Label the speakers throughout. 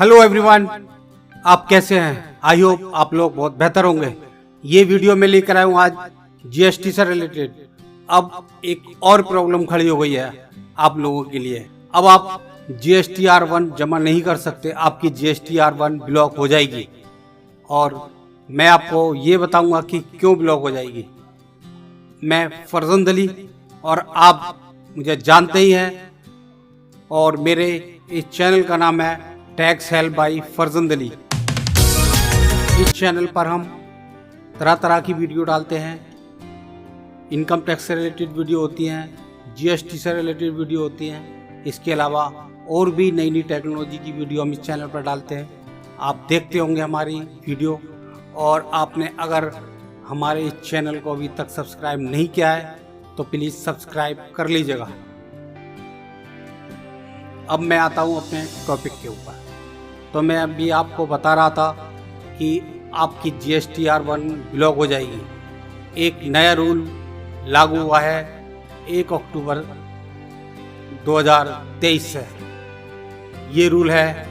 Speaker 1: Hello everyone, आप कैसे हैं? आई होप आप लोग बहुत बेहतर होंगे। ये वीडियो में लेकर आया हूँ आज जीएसटी से रिलेटेड। अब एक और प्रॉब्लम खड़ी हो गई है आप लोगों के लिए। अब आप GSTR1 जमा नहीं कर सकते, आपकी GSTR1 ब्लॉक हो जाएगी। और मैं आपको ये बताऊंगा कि क्यों ब्लॉक हो जाएगी। मैं फरजंद अली और आप मुझे जानते ही हैं, और मेरे इस चैनल का नाम है tax help by Farzand Ali. इस चैनल पर हम तरह तरह की वीडियो डालते हैं। इनकम टैक्स से रिलेटेड वीडियो होती हैं, GST से रिलेटेड वीडियो होती हैं। इसके अलावा और भी नई नई टेक्नोलॉजी की वीडियो हम इस चैनल पर डालते हैं। आप देखते होंगे हमारी वीडियो, और आपने अगर हमारे इस चैनल को अभी तक सब्सक्राइब नहीं किया है तो प्लीज़ सब्सक्राइब कर लीजिएगा। अब मैं आता हूँ अपने टॉपिक के ऊपर। तो मैं अभी आपको बता रहा था कि आपकी GSTR1 ब्लॉक हो जाएगी। एक नया रूल लागू हुआ है 1 अक्टूबर 2023 से। ये रूल है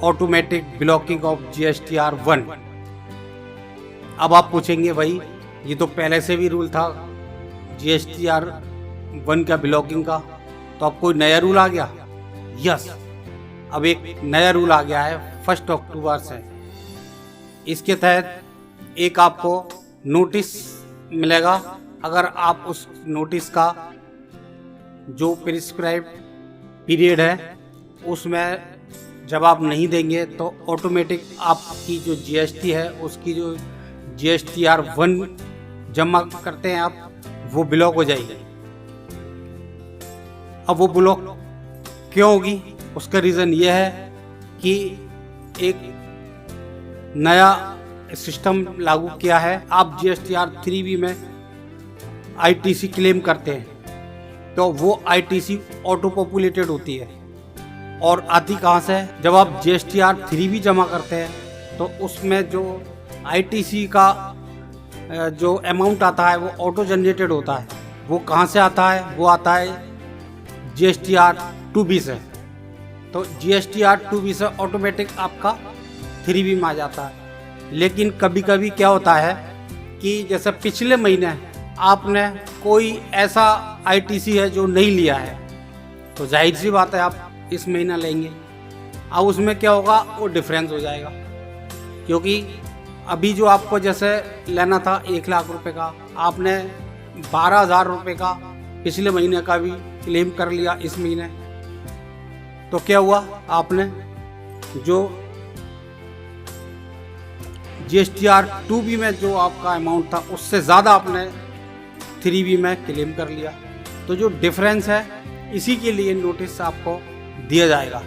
Speaker 1: ऑटोमेटिक ब्लॉकिंग ऑफ GSTR1। अब आप पूछेंगे भाई, ये तो पहले से भी रूल था GSTR1 का ब्लॉकिंग का, तो अब कोई नया रूल आ गया? यस, अब एक नया रूल आ गया है 1 अक्टूबर से। इसके तहत एक आपको नोटिस मिलेगा। अगर आप उस नोटिस का जो प्रिस्क्राइब पीरियड है उसमें जवाब नहीं देंगे तो ऑटोमेटिक आपकी जो GST है, उसकी जो GSTR1 जमा करते हैं आप, वो ब्लॉक हो जाएगी। अब वो ब्लॉक क्यों होगी? उसका रीज़न ये है कि एक नया सिस्टम लागू किया है। आप GSTR3B में ITC क्लेम करते हैं तो वो ITC ऑटो पॉपुलेटेड होती है, और आती कहाँ से? जब आप GSTR3B जमा करते हैं तो उसमें जो ITC का जो अमाउंट आता है वो ऑटो जनरेटेड होता है। वो कहाँ से आता है? वो आता है GSTR2B से। तो GSTR2B से ऑटोमेटिक आपका 3B में आ जाता है। लेकिन कभी कभी क्या होता है कि जैसे पिछले महीने आपने कोई ऐसा ITC है जो नहीं लिया है, तो जाहिर सी बात है आप इस महीना लेंगे। अब उसमें क्या होगा? वो डिफरेंस हो जाएगा, क्योंकि अभी जो आपको जैसे लेना था 1 लाख रुपए का, आपने 12,000 रुपये का पिछले महीने का भी क्लेम कर लिया इस महीने। तो क्या हुआ? आपने जो GSTR2B में जो आपका अमाउंट था उससे ज़्यादा आपने 3B में क्लेम कर लिया। तो जो डिफरेंस है, इसी के लिए नोटिस आपको दिया जाएगा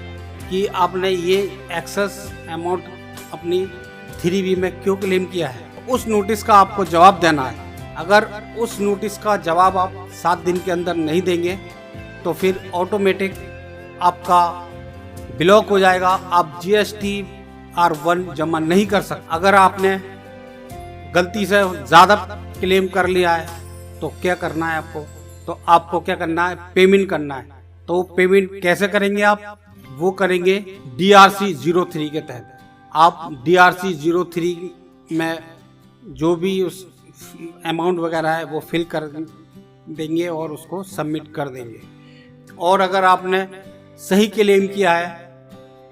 Speaker 1: कि आपने ये एक्सेस अमाउंट अपनी 3B में क्यों क्लेम किया है। उस नोटिस का आपको जवाब देना है। अगर उस नोटिस का जवाब आप 7 दिन के अंदर नहीं देंगे तो फिर ऑटोमेटिक आपका ब्लॉक हो जाएगा। आप GSTR1 जमा नहीं कर सकते। अगर आपने गलती से ज़्यादा क्लेम कर लिया है तो क्या करना है आपको? तो आपको क्या करना है? पेमेंट करना है। तो पेमेंट कैसे करेंगे आप? वो करेंगे DRC03 के तहत। आप DRC03 में जो भी उस अमाउंट वगैरह है वो फिल कर देंगे और उसको सबमिट कर देंगे। और अगर आपने सही क्लेम किया है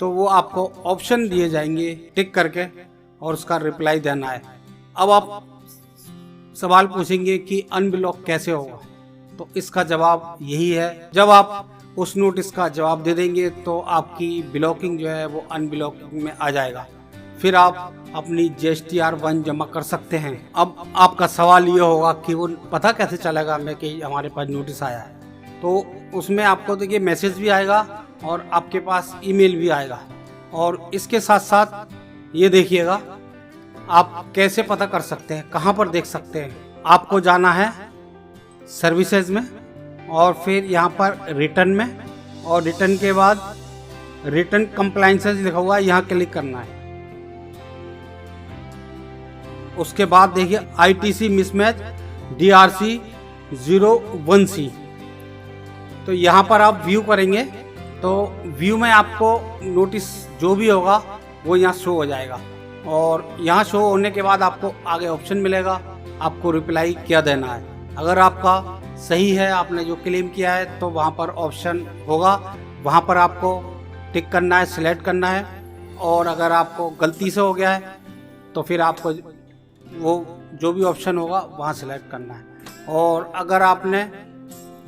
Speaker 1: तो वो आपको ऑप्शन दिए जाएंगे टिक करके, और उसका रिप्लाई देना है। अब आप सवाल पूछेंगे कि अनब्लॉक कैसे होगा? तो इसका जवाब यही है, जब आप उस नोटिस का जवाब दे देंगे तो आपकी ब्लॉकिंग जो है वो अनब्लॉकिंग में आ जाएगा। फिर आप अपनी GSTR1 जमा कर सकते हैं। अब आपका सवाल ये होगा कि वो पता कैसे चलेगा हमें कि हमारे पास नोटिस आया है? तो उसमें आपको देखिए मैसेज भी आएगा और आपके पास ईमेल भी आएगा। और इसके साथ साथ ये देखिएगा आप कैसे पता कर सकते हैं, कहाँ पर देख सकते हैं। आपको जाना है सर्विसेज में, और फिर यहाँ पर रिटर्न में, और रिटर्न के बाद रिटर्न कंप्लायंसेस लिखा हुआ है, यहाँ क्लिक करना है। उसके बाद देखिए ITC मिसमैच DRC01C, तो यहाँ पर आप व्यू करेंगे तो व्यू में आपको नोटिस जो भी होगा वो यहाँ शो हो जाएगा, और यहाँ शो होने के बाद आपको आगे ऑप्शन मिलेगा, आपको रिप्लाई क्या देना है। अगर आपका सही है, आपने जो क्लेम किया है, तो वहाँ पर ऑप्शन होगा, वहाँ पर आपको टिक करना है, सिलेक्ट करना है। और अगर आपको गलती से हो गया है तो फिर आपको वो जो भी ऑप्शन होगा वहाँ सिलेक्ट करना है। और अगर आपने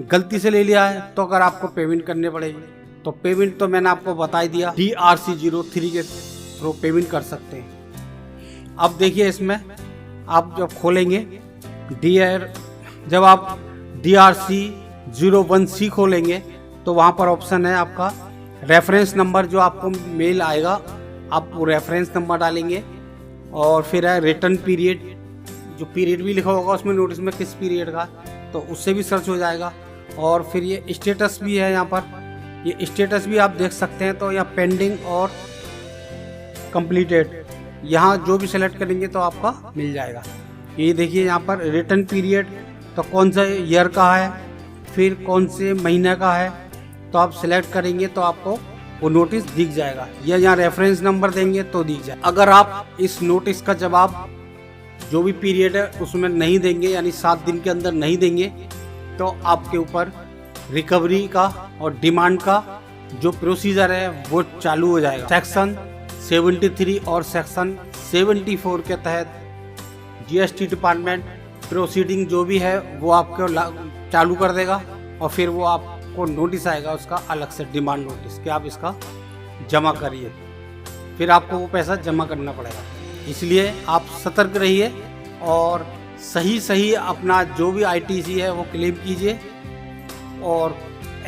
Speaker 1: गलती से ले लिया है तो अगर आपको पेमेंट करनी पड़ेगी, तो पेमेंट तो मैंने आपको बता ही दिया, DRC03 के थ्रू पेमेंट कर सकते हैं। अब देखिए इसमें आप जब खोलेंगे जब आप DRC01C खोलेंगे तो वहाँ पर ऑप्शन है आपका रेफरेंस नंबर, जो आपको मेल आएगा आप वो रेफरेंस नंबर डालेंगे। और फिर है रिटर्न पीरियड, जो पीरियड भी लिखा होगा उसमें नोटिस में किस पीरियड का, तो उससे भी सर्च हो जाएगा। और फिर ये स्टेटस भी है, यहाँ पर ये स्टेटस भी आप देख सकते हैं। तो यहाँ पेंडिंग और कंप्लीटेड, यहाँ जो भी सेलेक्ट करेंगे तो आपका मिल जाएगा। ये देखिए यहाँ पर रिटर्न पीरियड, तो कौन सा ईयर का है, फिर कौन से महीने का है, तो आप सिलेक्ट करेंगे तो आपको वो नोटिस दिख जाएगा, या यहाँ रेफरेंस नंबर देंगे तो दिख जाएगा। अगर आप इस नोटिस का जवाब जो भी पीरियड है उसमें नहीं देंगे, यानी 7 दिन के अंदर नहीं देंगे, तो आपके ऊपर रिकवरी का और डिमांड का जो प्रोसीजर है वो चालू हो जाएगा। सेक्शन 73 और सेक्शन 74 के तहत GST डिपार्टमेंट प्रोसीडिंग जो भी है वो आपको चालू कर देगा, और फिर वो आपको नोटिस आएगा उसका अलग से, डिमांड नोटिस, कि आप इसका जमा करिए, फिर आपको वो पैसा जमा करना पड़ेगा। इसलिए आप सतर्क रहिए और सही अपना जो भी ITC है वो क्लेम कीजिए, और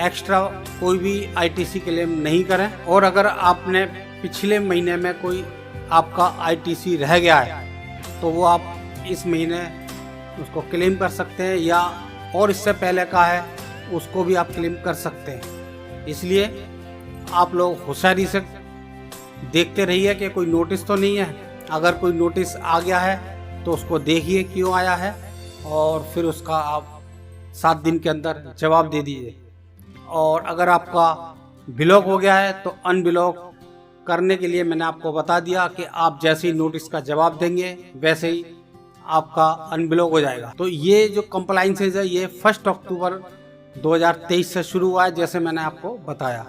Speaker 1: एक्स्ट्रा कोई भी ITC क्लेम नहीं करें। और अगर आपने पिछले महीने में कोई आपका ITC रह गया है तो वो आप इस महीने उसको क्लेम कर सकते हैं, या और इससे पहले का है उसको भी आप क्लेम कर सकते हैं। इसलिए आप लोग होशियारी से देखते रहिए कि कोई नोटिस तो नहीं है। अगर कोई नोटिस आ गया है तो उसको देखिए क्यों आया है, और फिर उसका आप 7 दिन के अंदर जवाब दे दीजिए। और अगर आपका ब्लॉक हो गया है तो अनब्लॉक करने के लिए मैंने आपको बता दिया कि आप जैसे ही नोटिस का जवाब देंगे वैसे ही आपका अनब्लॉक हो जाएगा। तो ये जो कंप्लाइंसेज है ये 1 अक्टूबर 2023 से शुरू हुआ है, जैसे मैंने आपको बताया।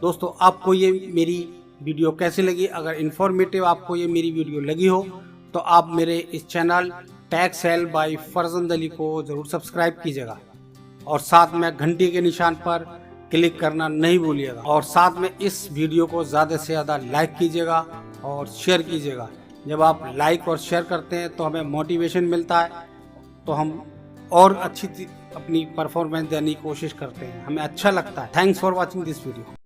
Speaker 1: दोस्तों, आपको ये मेरी वीडियो कैसी लगी? अगर इन्फॉर्मेटिव आपको ये मेरी वीडियो लगी हो तो आप मेरे इस channel tax cell by Farzand Ali को ज़रूर सब्सक्राइब कीजिएगा, और साथ में घंटी के निशान पर क्लिक करना नहीं भूलिएगा, और साथ में इस वीडियो को ज़्यादा से ज़्यादा लाइक कीजिएगा और शेयर कीजिएगा। जब आप लाइक और शेयर करते हैं तो हमें मोटिवेशन मिलता है, तो हम और अच्छी अपनी परफॉर्मेंस देने की कोशिश करते हैं, हमें अच्छा लगता है। Thanks for watching this video.